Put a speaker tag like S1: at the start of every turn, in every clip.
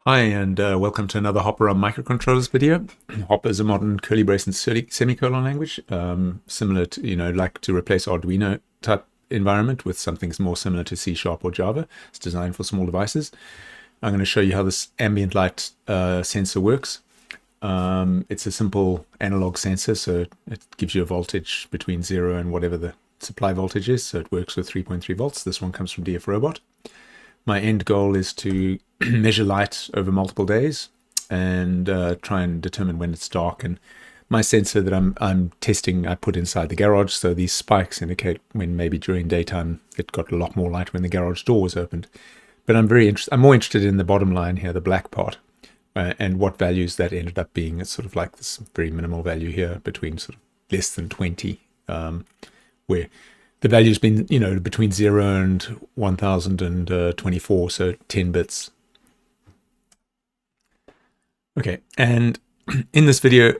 S1: Hi, and welcome to another Hopper on microcontrollers video. Hopper is a modern curly brace and semicolon language, similar to, like to replace Arduino type environment with something more similar to C# or Java. It's designed for small devices. I'm going to show you how this ambient light sensor works. It's a simple analog sensor, so it gives you a voltage between 0 and whatever the supply voltage is. So it works with 3.3 volts. This one comes from DFRobot. My end goal is to measure light over multiple days and try and determine when it's dark. And my sensor that I'm testing, I put inside the garage, so these spikes indicate when maybe during daytime it got a lot more light when the garage door was opened. But I'm more interested in the bottom line here, the black part, and what values that ended up being. It's sort of like this very minimal value here between sort of less than 20, where the value's been, between 0 and 1024, so 10 bits. Okay, and in this video,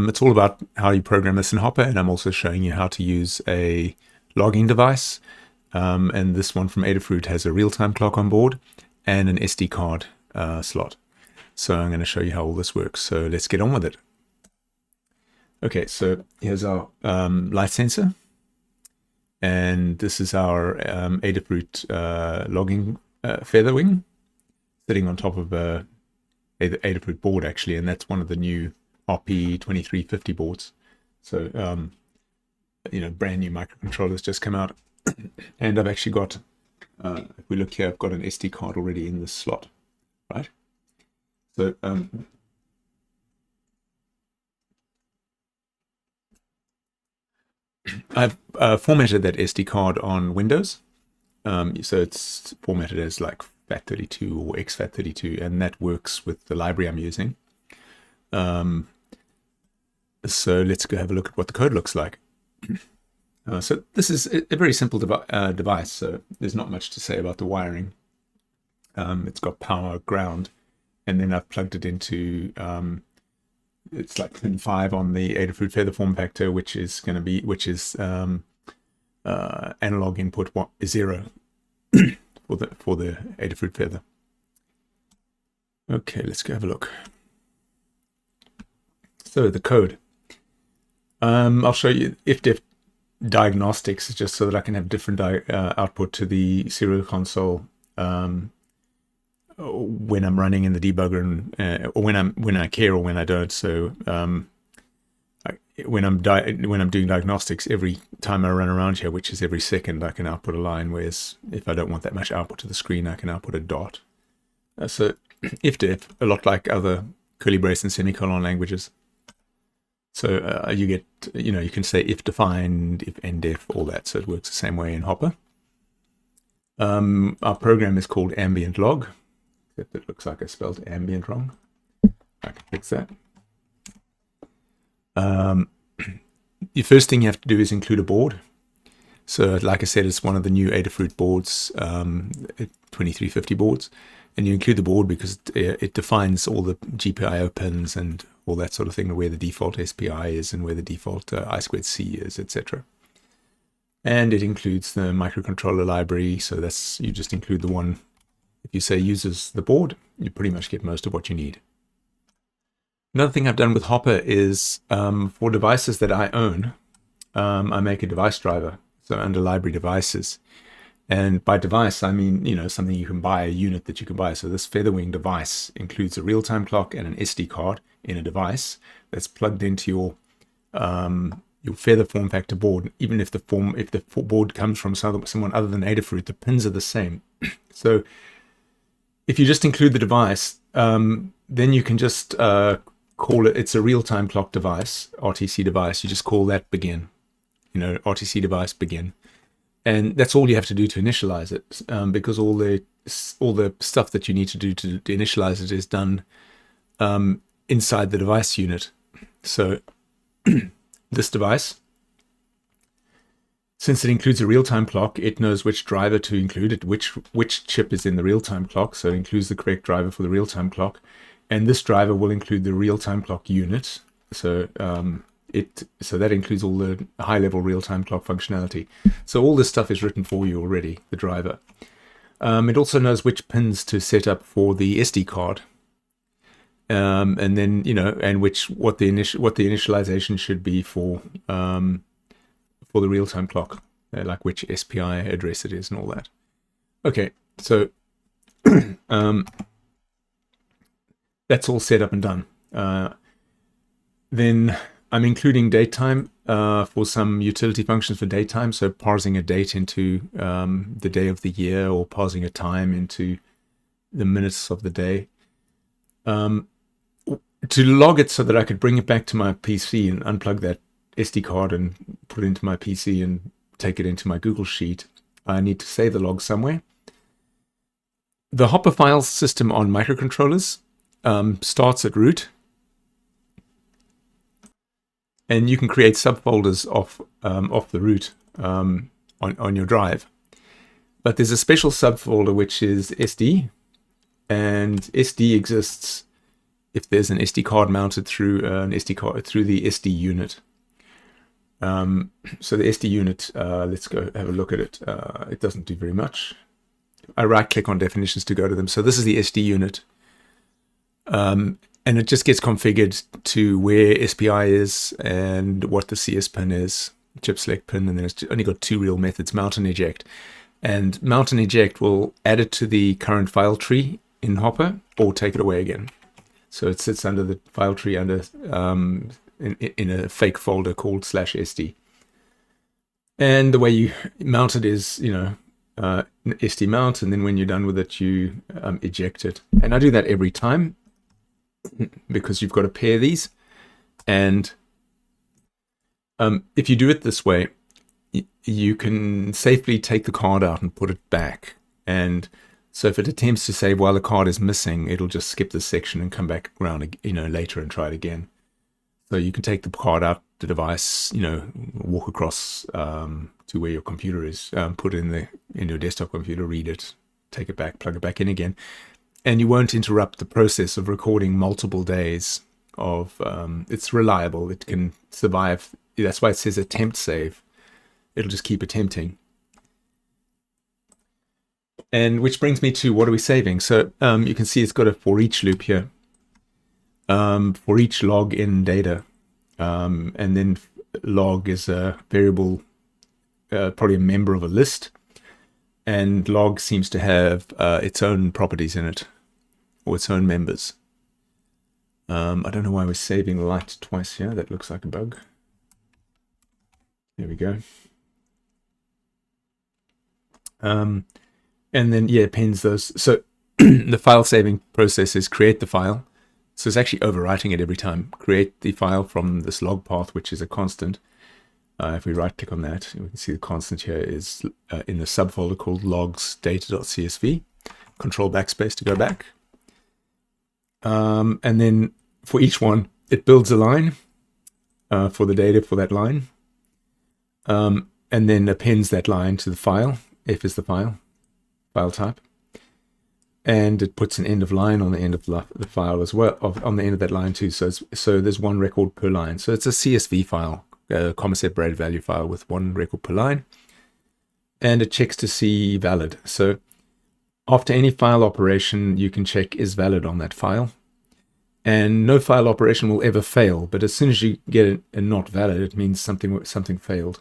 S1: it's all about how you program this in Hopper, and I'm also showing you how to use a logging device. And this one from AdaFruit has a real-time clock on board and an SD card slot. So I'm going to show you how all this works. So let's get on with it. Okay, so here's our light sensor. And this is our AdaFruit logging Featherwing sitting on top of a AdaFruit board, actually, and that's one of the new RP2350 boards. So, brand new microcontrollers just come out. And I've actually got, if we look here, I've got an SD card already in this slot, right? So, I've formatted that SD card on Windows. So it's formatted as like FAT32 or exFAT32, and that works with the library I'm using. So let's go have a look at what the code looks like. So this is a very simple device, so there's not much to say about the wiring. It's got power, ground, and then I've plugged it into it's like pin 5 on the AdaFruit Feather form factor, which is analog input 0 for the AdaFruit Feather. Okay, let's go have a look. So the code. I'll show you if diagnostics, just so that I can have different output to the serial console when I'm running in the debugger, and or when I care or when I don't. So when I'm doing diagnostics, every time I run around here, which is every second, I can output a line. Whereas if I don't want that much output to the screen, I can output a dot. So if a lot like other curly brace and semicolon languages. So you get, you can say if defined, if end-if, all that. So it works the same way in Hopper. Our program is called ambient log. Except it looks like I spelled ambient wrong. I can fix that. The first thing you have to do is include a board. So like I said, it's one of the new AdaFruit boards, 2350 boards. And you include the board because it defines all the GPIO pins and all that sort of thing, where the default SPI is and where the default I2C is, etc. And it includes the microcontroller library. So you just include the one. If you say uses the board, you pretty much get most of what you need. Another thing I've done with Hopper is for devices that I own, I make a device driver. So under library devices. And by device, I mean, something you can buy, a unit that you can buy. So this Featherwing device includes a real-time clock and an SD card in a device that's plugged into your Feather form factor board. Even if the board comes from someone other than Adafruit, the pins are the same. So if you just include the device, then you can just call it, it's a real-time clock device, RTC device. You just call that begin, RTC device begin. And that's all you have to do to initialize it, because all the stuff that you need to do to initialize it is done inside the device unit. So this device, since it includes a real-time clock, it knows which driver to include, which chip is in the real-time clock, so it includes the correct driver for the real-time clock. And this driver will include the real-time clock unit. So that includes all the high-level real-time clock functionality. So all this stuff is written for you already, the driver. It also knows which pins to set up for the SD card. and then, you know, and what the initialization should be for the real-time clock, like which SPI address it is and all that. Okay, so that's all set up and done. Then I'm including datetime for some utility functions for datetime, so parsing a date into the day of the year, or parsing a time into the minutes of the day, to log it so that I could bring it back to my PC and unplug that SD card and put it into my PC and take it into my Google Sheet. I need to save the log somewhere. The Hopper file system on microcontrollers starts at root, and you can create subfolders off the root on your drive. But there's a special subfolder which is SD, and SD exists if there's an SD card mounted through through the SD unit. So the SD unit, let's go have a look at it. It doesn't do very much. I right-click on definitions to go to them. So this is the SD unit. And it just gets configured to where SPI is and what the CS pin is, chip select pin, and then it's only got two real methods, mount and eject. And mount and eject will add it to the current file tree in Hopper or take it away again. So it sits under the file tree under in a fake folder called /SD. And the way you mount it is, you know, SD mount, and then when you're done with it, you eject it. And I do that every time because you've got to pair these. And if you do it this way, you can safely take the card out and put it back. And so if it attempts to save while the card is missing, it'll just skip this section and come back around, you know, later and try it again. So you can take the card out the device, you know, walk across to where your computer is, put it in your desktop computer, read it, take it back, plug it back in again, and you won't interrupt the process of recording multiple days of. It's reliable. It can survive. That's why it says attempt save. It'll just keep attempting. And which brings me to what are we saving? So you can see it's got a for each loop here. For each log in data, and then log is a variable, probably a member of a list, and log seems to have its own properties in it, or its own members. I don't know why we're saving light twice here. That looks like a bug. There we go. And then, yeah, appends those. So the file saving process is create the file. So it's actually overwriting it every time. Create the file from this log path, which is a constant. If we right click on that, we can see the constant here is in the subfolder called logs data.csv. Control backspace to go back. And then for each one, it builds a line for the data for that line. And then appends that line to the file. F is the file type. And it puts an end of line on the end of the file as well, on the end of that line too. So there's one record per line. So it's a CSV file, a comma separated value file with one record per line. And it checks to see valid. So after any file operation, you can check is valid on that file. And no file operation will ever fail. But as soon as you get a not valid, it means something failed.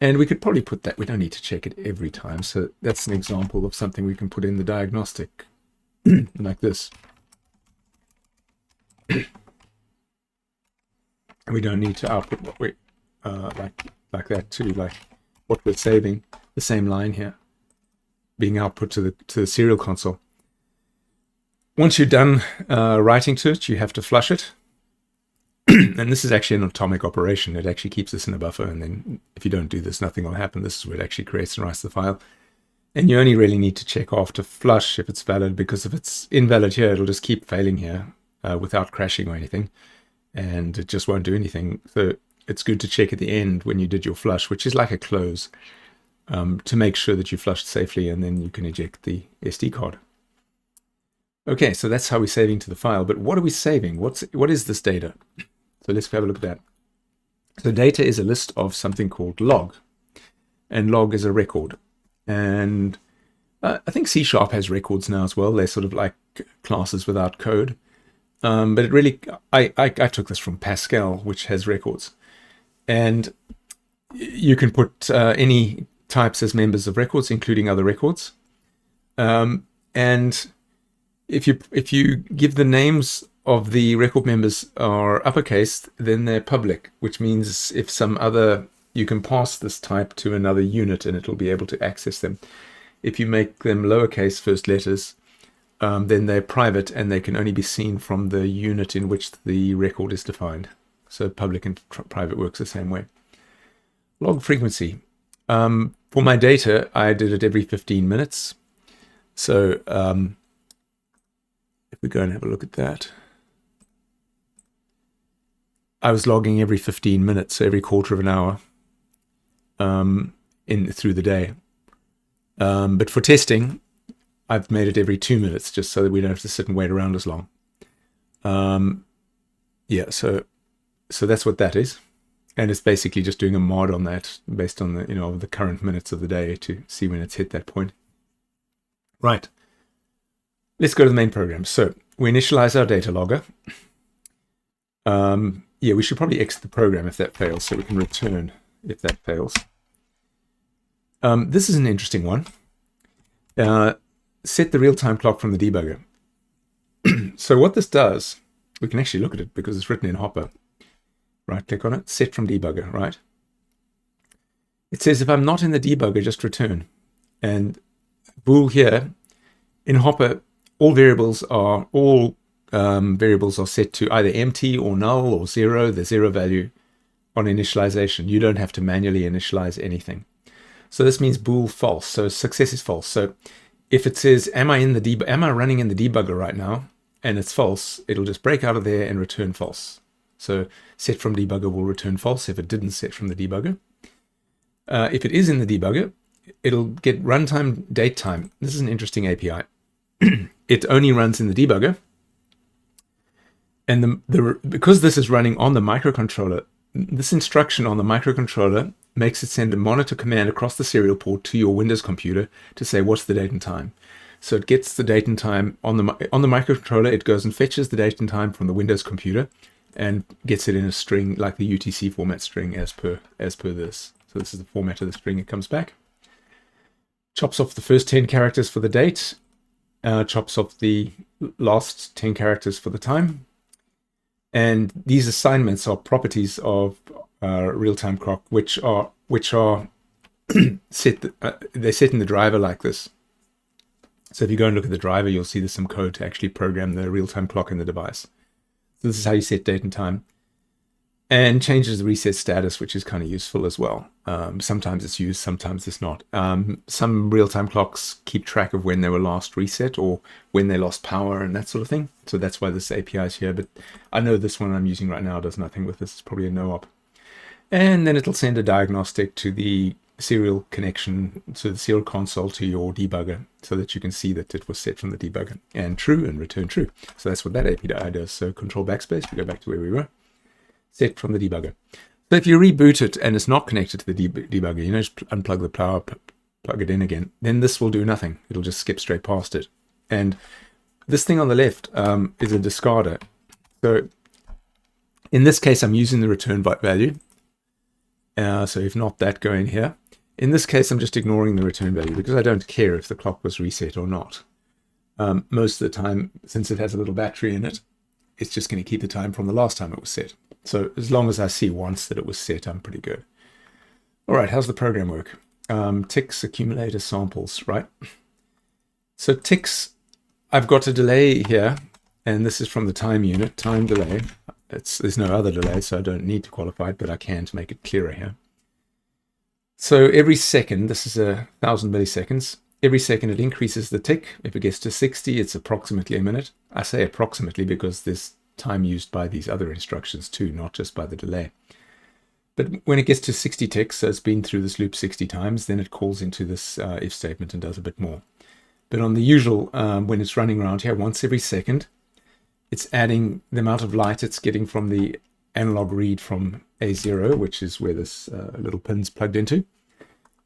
S1: And we could probably put that, we don't need to check it every time. So that's an example of something we can put in the diagnostic like this. And we don't need to output what we, like that too, like what we're saving, the same line here, being output to the serial console. Once you're done writing to it, you have to flush it. And this is actually an atomic operation. It actually keeps this in a buffer, and then if you don't do this, nothing will happen. This is where it actually creates and writes the file. And you only really need to check after flush if it's valid, because if it's invalid here, it'll just keep failing here without crashing or anything, and it just won't do anything. So it's good to check at the end when you did your flush, which is like a close, to make sure that you flushed safely, and then you can eject the SD card. Okay, so that's how we're saving to the file. But what are we saving? What is this data? So let's have a look at that. So data is a list of something called log, and log is a record. And I think C# has records now as well. They're sort of like classes without code. but it really, I took this from Pascal, which has records. And you can put any types as members of records, including other records. And if you give the names of the record members are uppercase, then they're public, which means if some other, you can pass this type to another unit and it'll be able to access them. If you make them lowercase first letters, then they're private and they can only be seen from the unit in which the record is defined. So public and private works the same way. Log frequency. For my data, I did it every 15 minutes. So if we go and have a look at that, I was logging every 15 minutes, so every quarter of an hour through the day. But for testing, I've made it every 2 minutes, just so that we don't have to sit and wait around as long. Yeah, so that's what that is. And it's basically just doing a mod on that based on the, the current minutes of the day to see when it's hit that point. Right. Let's go to the main program. So we initialize our data logger. Yeah, we should probably exit the program if that fails, so we can return if that fails. This is an interesting one. Set the real-time clock from the debugger. So what this does, we can actually look at it because it's written in Hopper. Right-click on it, set from debugger, right? It says if I'm not in the debugger, just return. And bool here, in Hopper, all variables are set to either empty or null or zero, the zero value on initialization. You don't have to manually initialize anything. So this means bool false. So success is false. So if it says, am I running in the debugger right now? And it's false, it'll just break out of there and return false. So set from debugger will return false if it didn't set from the debugger. If it is in the debugger, it'll get runtime, date time. This is an interesting API. It only runs in the debugger. And because this is running on the microcontroller, this instruction on the microcontroller makes it send a monitor command across the serial port to your Windows computer to say what's the date and time. So it gets the date and time on the microcontroller. It goes and fetches the date and time from the Windows computer and gets it in a string like the UTC format string as per this. So this is the format of the string it comes back. Chops off the first 10 characters for the date. Chops off the last 10 characters for the time. And these assignments are properties of real-time clock, which are set. They're set in the driver like this. So if you go and look at the driver, you'll see there's some code to actually program the real-time clock in the device. So this is how you set date and time, and changes the reset status, which is kind of useful as well. Sometimes it's used, sometimes it's not. Some real-time clocks keep track of when they were last reset or when they lost power and that sort of thing. So that's why this API is here. But I know this one I'm using right now does nothing with this. It's probably a no-op. And then it'll send a diagnostic to the serial connection, to the serial console to your debugger, so that you can see that it was set from the debugger and true and return true. So that's what that API does. So control backspace, we go back to where we were. Set from the debugger. So if you reboot it and it's not connected to the debugger, just unplug the power, plug it in again, then this will do nothing. It'll just skip straight past it. And this thing on the left is a discarder. So in this case, I'm using the return value. So if not that, go in here. In this case, I'm just ignoring the return value because I don't care if the clock was reset or not. Most of the time, since it has a little battery in it, it's just going to keep the time from the last time it was set. So as long as I see once that it was set, I'm pretty good. All right, how's the program work? Ticks, accumulator, samples, right? So ticks, I've got a delay here, and this is from the time unit, time delay. There's no other delay, so I don't need to qualify it, but I can to make it clearer here. So every second, this is 1,000 milliseconds. Every second it increases the tick. If it gets to 60, it's approximately a minute. I say approximately because there's time used by these other instructions too, not just by the delay. But when it gets to 60 ticks, so it's been through this loop 60 times, then it calls into this if statement and does a bit more. But on the usual, when it's running around here, once every second, it's adding the amount of light it's getting from the analog read from A0, which is where this little pin's plugged into,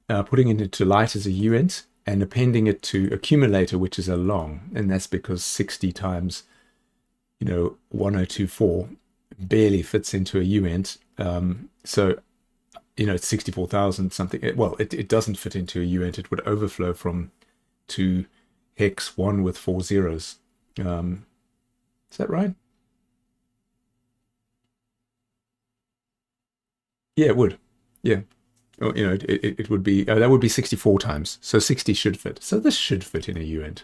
S1: putting it into light as a uint, and appending it to accumulator, which is a long, and that's because 60 times 1024 barely fits into a uint. So, it's 64,000 something. Well, it doesn't fit into a uint. It would overflow from to hex 1 with 4 zeros. Is that right? Yeah, it would. Yeah. Or, it would be, that would be 64 times. So 60 should fit. So this should fit in a uint.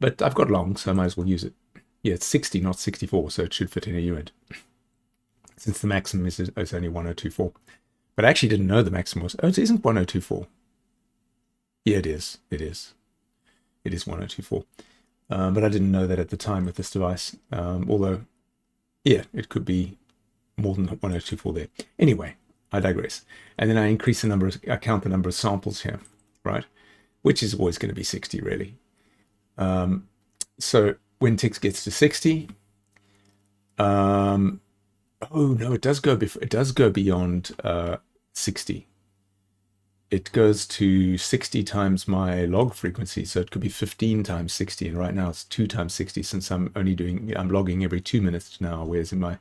S1: But I've got long, so I might as well use it. Yeah, it's 60, not 64, so it should fit in a uint. Since the maximum is only 1024. But I actually didn't know the maximum was, it isn't 1024. Yeah, it is. It is. It is 1024. But I didn't know that at the time with this device. Although, yeah, it could be more than 1024 there. Anyway, I digress. And then I count the number of samples here, right? Which is always going to be 60, really. So when Tix gets to 60, oh no, it does go beyond 60. It goes to 60 times my log frequency, so it could be 15 times 60, and right now it's 2 times 60 since I'm logging every 2 minutes now, whereas in my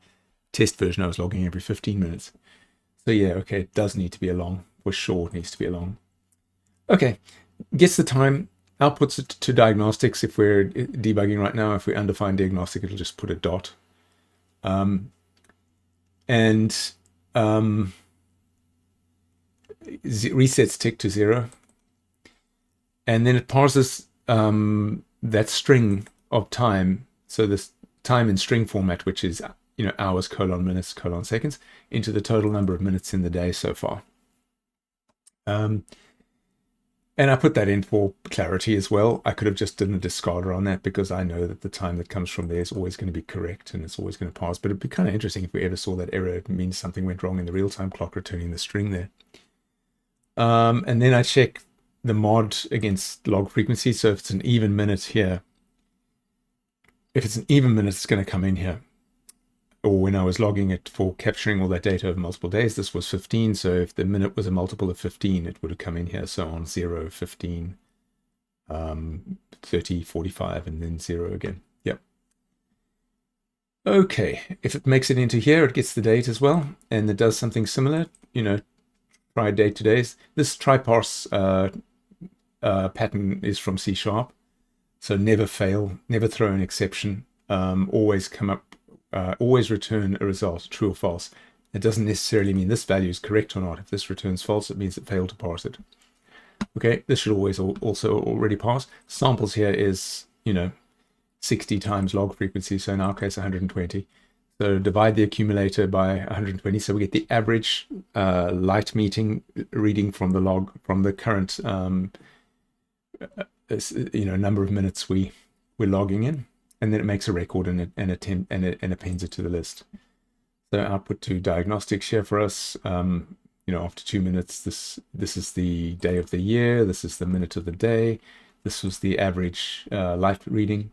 S1: test version I was logging every 15 minutes. So yeah, okay, it does need to be a long. For sure it needs to be a long. Okay, gets the time, outputs it to diagnostics. If we're debugging right now, if we undefine diagnostic, it'll just put a dot. Resets tick to 0. And then it parses that string of time, so this time in string format, which is hours, minutes, seconds, into the total number of minutes in the day so far. And I put that in for clarity as well. I could have just done a discarder on that because I know that the time that comes from there is always going to be correct and it's always going to pass. But it'd be kind of interesting if we ever saw that error. It means something went wrong in the real-time clock returning the string there. And then I check the mod against log frequency. So if it's an even minute here, it's going to come in here. Or when I was logging it for capturing all that data over multiple days, this was 15. So if the minute was a multiple of 15, it would have come in here. So on 0, 15, 30, 45, and then 0 again. Yep. Okay. If it makes it into here, it gets the date as well. And it does something similar, try date to days. This try parse pattern is from C#. So never fail, never throw an exception, always come up. Always return a result, true or false. It doesn't necessarily mean this value is correct or not. If this returns false, it means it failed to parse it. Okay, this should always also already pass. Samples here is, 60 times log frequency, so in our case 120. So divide the accumulator by 120, so we get the average light meeting reading from the log, from the current number of minutes we're logging in. And then it makes a record and appends it to the list. So output to diagnostics here for us. After 2 minutes, this is the day of the year. This is the minute of the day. This was the average light reading.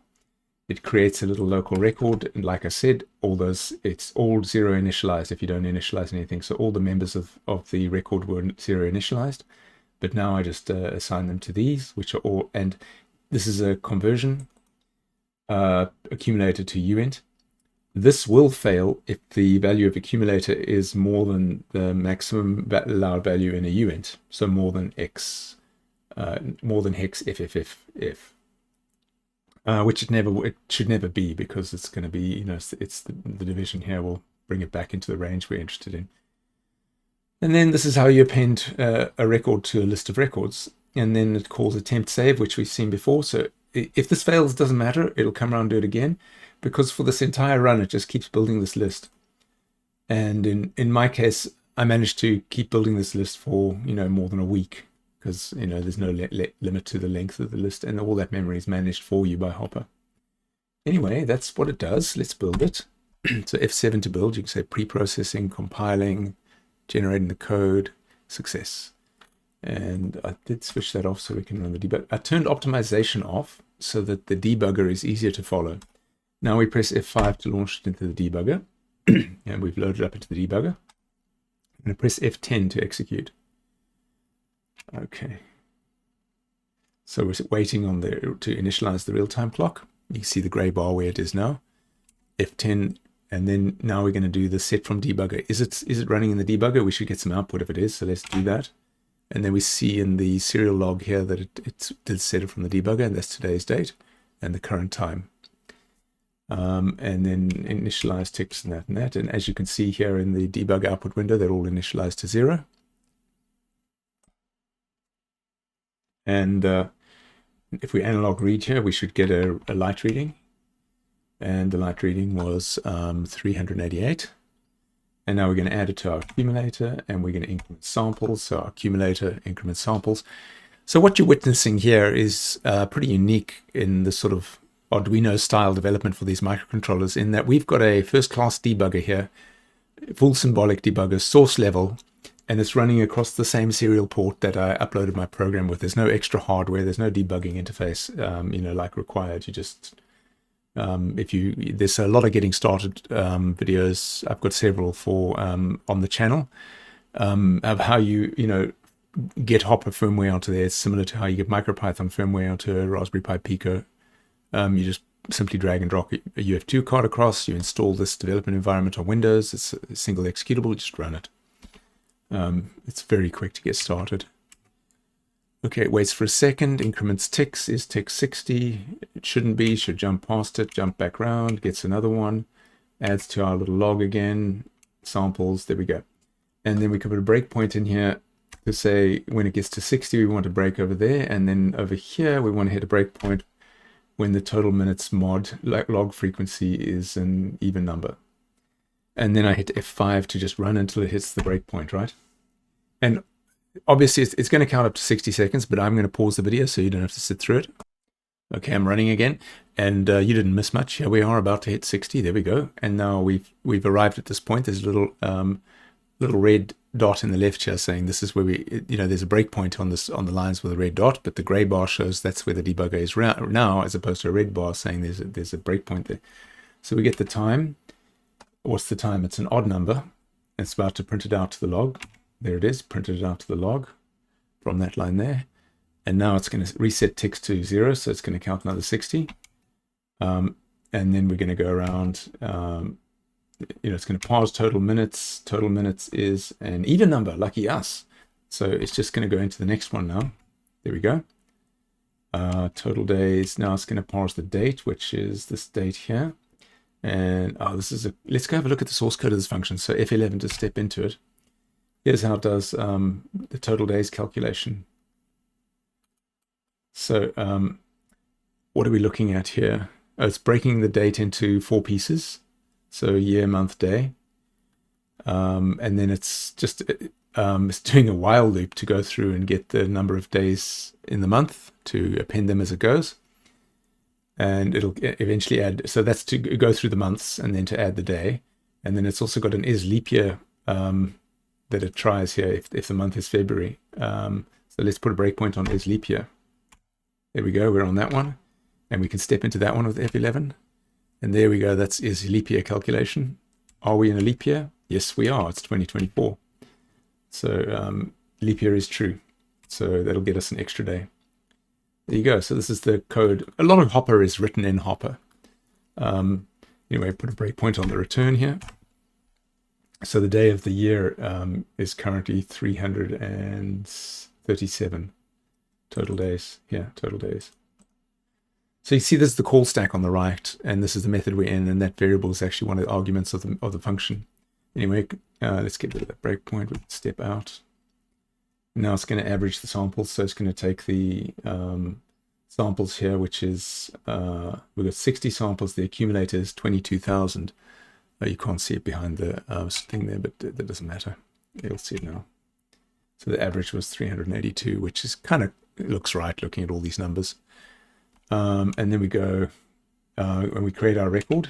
S1: It creates a little local record. And like I said, it's all 0 initialized if you don't initialize anything. So all the members of the record were 0 initialized. But now I just assign them to these, which are all, and this is a conversion. Accumulator to uint. This will fail if the value of accumulator is more than the maximum allowed value in a uint. So more than hex FFFF, which it should never be, because it's going to be, it's the division here will bring it back into the range we're interested in. And then this is how you append a record to a list of records. And then it calls attempt save, which we've seen before. So if this fails, it doesn't matter. It'll come around and do it again, because for this entire run, it just keeps building this list. And in my case, I managed to keep building this list for, more than a week, because, there's no limit to the length of the list, and all that memory is managed for you by Hopper. Anyway, that's what it does. Let's build it. So F7 to build. You can say pre-processing, compiling, generating the code, success. And I did switch that off so we can run the debug. I turned optimization off so that the debugger is easier to follow. Now we press F5 to launch it into the debugger. And we've loaded up into the debugger. And I press F10 to execute. Okay. So we're waiting on to initialize the real-time clock. You can see the gray bar where it is now. F10, and then now we're going to do the set from debugger. Is it running in the debugger? We should get some output if it is, so let's do that. And then we see in the serial log here that it did set it from the debugger, and that's today's date and the current time. And then initialize ticks and that and that. And as you can see here in the debug output window, they're all initialized to 0. And if we analog read here, we should get a light reading. And the light reading was 388. And now we're going to add it to our accumulator, and we're going to increment samples. So our accumulator, increment samples. So what you're witnessing here is pretty unique in the sort of Arduino style development for these microcontrollers, in that we've got a first class debugger here, full symbolic debugger, source level, and it's running across the same serial port that I uploaded my program with. There's no extra hardware, there's no debugging interface, like required. You just, there's a lot of getting started videos. I've got several for on the channel of how you get Hopper firmware onto there. It's similar to how you get MicroPython firmware onto a Raspberry Pi Pico. You just simply drag and drop a UF2 card across. You install this development environment on Windows. It's a single executable. Just run it. It's very quick to get started. Okay, it waits for a second. Increments ticks. Is tick 60? It shouldn't be. Should jump past it. Jump back around. Gets another one. Adds to our little log again. Samples. There we go. And then we can put a breakpoint in here to say when it gets to 60, we want to break over there. And then over here, we want to hit a breakpoint when the total minutes mod log frequency is an even number. And then I hit F5 to just run until it hits the breakpoint, right? And obviously it's going to count up to 60 seconds, but I'm going to pause the video so you don't have to sit through it. Okay, I'm running again, and you didn't miss much. Here we are about to hit 60. There we go. And now we've arrived at this point. There's a little red dot in the left here saying this is where there's a breakpoint on the lines with a red dot, but the gray bar shows that's where the debugger is now, as opposed to a red bar saying there's a breakpoint there. So we get the time. What's the time? It's an odd number. It's about to print it out to the log. There it is, printed it out to the log from that line there. And now it's going to reset ticks to 0, so it's going to count another 60. And then we're going to go around. It's going to parse total minutes. Total minutes is an even number, lucky us. So it's just going to go into the next one now. There we go. Total days. Now it's going to parse the date, which is this date here. And let's go have a look at the source code of this function. So F11 to step into it. Here's how it does the total days calculation. So what are we looking at here? Oh, it's breaking the date into 4 pieces. So year, month, day. And then it's just it's doing a while loop to go through and get the number of days in the month to append them as it goes. And it'll eventually add, so that's to go through the months and then to add the day. And then it's also got an is leap year that it tries here if the month is February. So let's put a breakpoint on is leap year. There we go, we're on that one. And we can step into that one with F11. And there we go, that's is leap year calculation. Are we in a leap year? Yes, we are. It's 2024. So leap year is true. So that'll get us an extra day. There you go. So this is the code. A lot of Hopper is written in Hopper. Anyway, put a breakpoint on the return here. So the day of the year is currently 337 total days. Yeah, total days. So you see this is the call stack on the right, and this is the method we're in, and that variable is actually one of the arguments of the function. Anyway, let's get rid of that breakpoint. We can step out. Now it's going to average the samples, so it's going to take the samples here, which is, we've got 60 samples. The accumulator is 22,000. You can't see it behind the thing there, but that doesn't matter. You'll see it now. So the average was 382, which is kind of looks right looking at all these numbers. And then we go, when we create our record.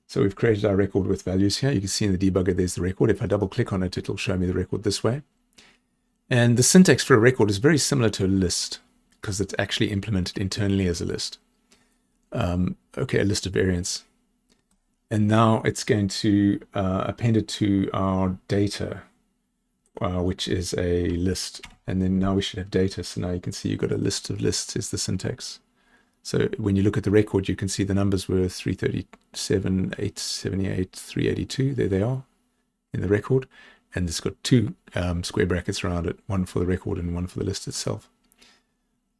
S1: So we've created our record with values here. You can see in the debugger, there's the record. If I double click on it, it'll show me the record this way. And the syntax for a record is very similar to a list because it's actually implemented internally as a list. Okay, a list of variants. And now it's going to append it to our data, which is a list. And then now we should have data. So now you can see you've got a list of lists is the syntax. So when you look at the record, you can see the numbers were 337, 878, 382. There they are in the record. And it's got two square brackets around it, one for the record and one for the list itself.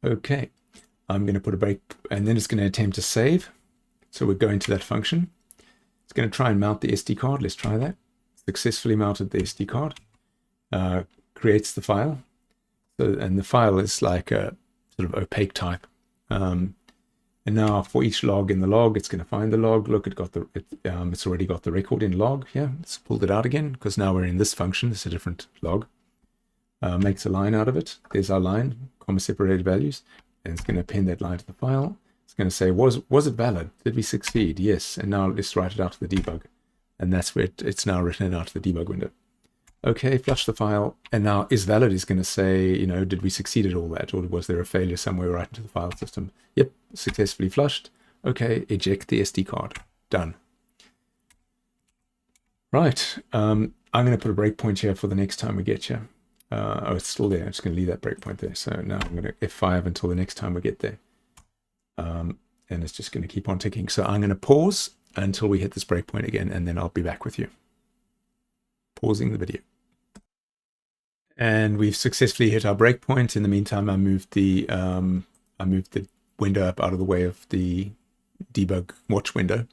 S1: Okay, I'm going to put a break, and then it's going to attempt to save. So we're going to that function. It's going to try and mount the SD card. Let's try that. Successfully mounted the SD card. Creates the file. So, and the file is like a sort of opaque type. And now for each log in the log, it's going to find the log. Look, it's already got the record in log here. It's pulled it out again because now we're in this function. It's a different log. Makes a line out of it. There's our line, comma separated values. And it's going to append that line to the file. It's going to say, was it valid? Did we succeed? Yes. And now let's write it out to the debug. And that's where it's now written out to the debug window. Okay, flush the file. And now is valid is going to say, you know, did we succeed at all that? Or was there a failure somewhere right into the file system? Yep, successfully flushed. Okay, eject the SD card. Done. Right. I'm going to put a breakpoint here for the next time we get here. Oh, it's still there. I'm just going to leave that breakpoint there. So now I'm going to F5 until the next time we get there. And it's just going to keep on ticking. So I'm going to pause until we hit this breakpoint again, and then I'll be back with you. Pausing the video. And we've successfully hit our breakpoint. In the meantime, I moved the window up out of the way of the debug watch window.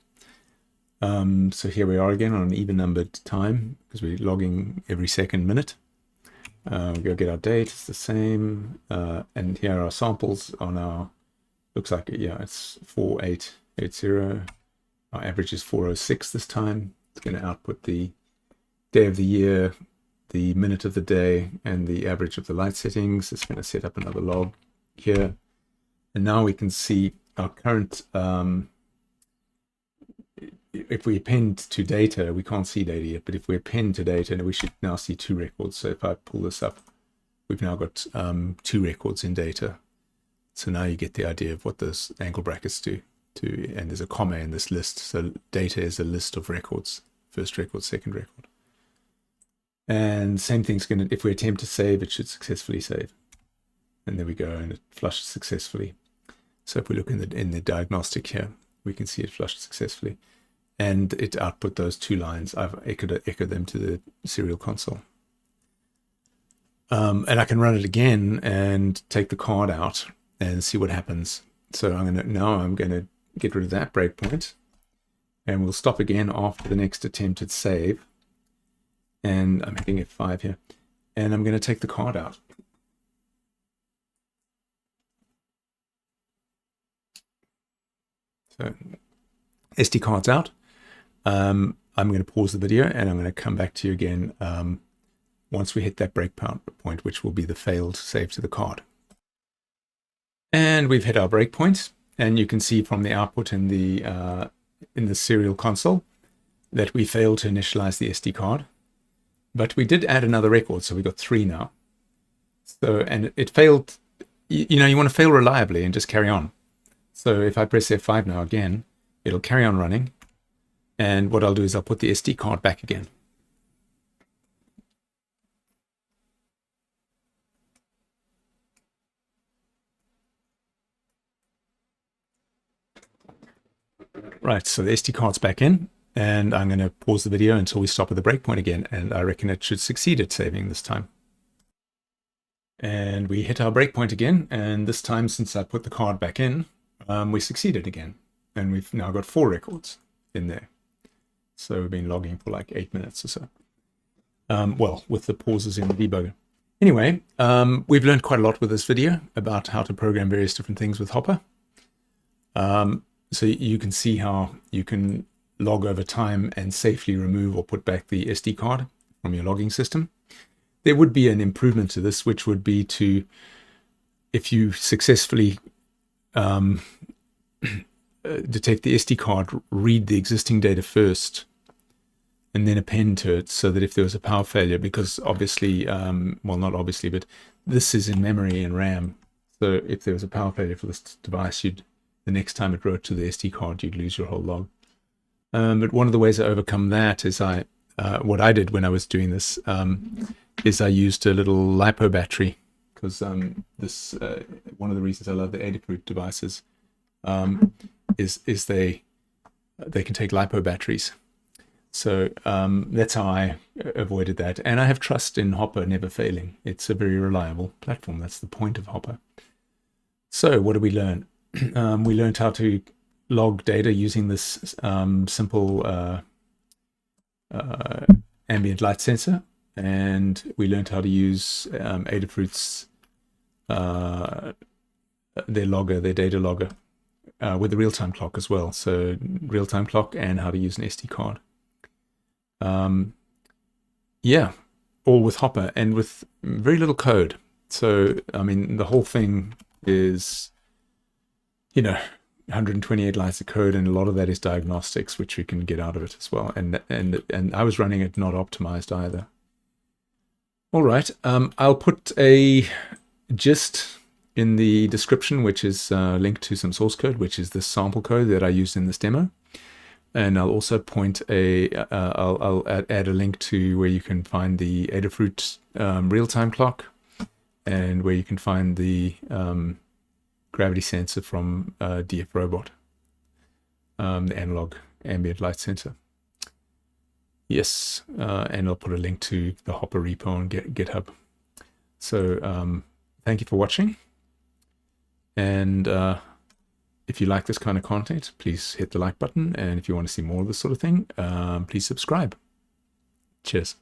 S1: So here we are again on an even numbered time because we're logging every second minute. We go get our date. It's the same. And here are our samples on our. Looks like it's 4880. Our average is 406 this time. It's going to output the day of the year, the minute of the day, and the average of the light settings. It's going to set up another log here. And now we can see our current, if we append to data, we can't see data yet, but if we append to data, we should now see two records. So if I pull this up, we've now got two records in data. So now you get the idea of what those angle brackets do. And there's a comma in this list. So data is a list of records, first record, second record. And same thing's going to, if we attempt to save, it should successfully save. And there we go, and it flushed successfully. So if we look in the diagnostic here, we can see it flushed successfully. And it output those two lines. I've echoed them to the serial console. And I can run it again and take the card out and see what happens. So I'm going to get rid of that breakpoint, and we'll stop again after the next attempted save. And I'm hitting F5 here, and I'm going to take the card out. So SD card's out. I'm going to pause the video, and I'm going to come back to you again once we hit that breakpoint, which will be the failed save to the card. And we've hit our breakpoint, and you can see from the output in the serial console that we failed to initialize the SD card. But we did add another record, so we got 3 now. So, and it failed, you want to fail reliably and just carry on. So if I press F5 now again, it'll carry on running. And what I'll do is I'll put the SD card back again. Right, so the SD card's back in, and I'm going to pause the video until we stop at the breakpoint again, and I reckon it should succeed at saving this time. And we hit our breakpoint again, and this time, since I put the card back in, we succeeded again. And we've now got 4 records in there. So we've been logging for like 8 minutes or so. Well, with the pauses in the debugger. Anyway, we've learned quite a lot with this video about how to program various different things with Hopper. So you can see how you can log over time and safely remove or put back the SD card from your logging system. There would be an improvement to this, which would be to, if you successfully detect the SD card, read the existing data first and then append to it, so that if there was a power failure, because obviously, well, not obviously, but this is in memory and RAM. So if there was a power failure for this device, the next time it wrote to the SD card, you'd lose your whole log. But one of the ways I overcome that is what I did when I was doing this is I used a little LiPo battery, because one of the reasons I love the AdaFruit devices is they can take LiPo batteries. So that's how I avoided that. And I have trust in Hopper never failing. It's a very reliable platform. That's the point of Hopper. So what did we learn? We learned how to log data using this simple ambient light sensor. And we learned how to use AdaFruit's their data logger, with the real-time clock as well. So real-time clock and how to use an SD card. Yeah, all with Hopper and with very little code. So, I mean, the whole thing is, 128 lines of code, and a lot of that is diagnostics, which you can get out of it as well. And I was running it not optimized either. All right, I'll put a gist in the description, which is linked to some source code, which is the sample code that I used in this demo. And I'll also point I'll add a link to where you can find the AdaFruit real-time clock, and where you can find the gravity sensor from DFRobot, the analog ambient light sensor. Yes, and I'll put a link to the Hopper repo on GitHub. So thank you for watching. And if you like this kind of content, please hit the like button. And if you want to see more of this sort of thing, please subscribe. Cheers.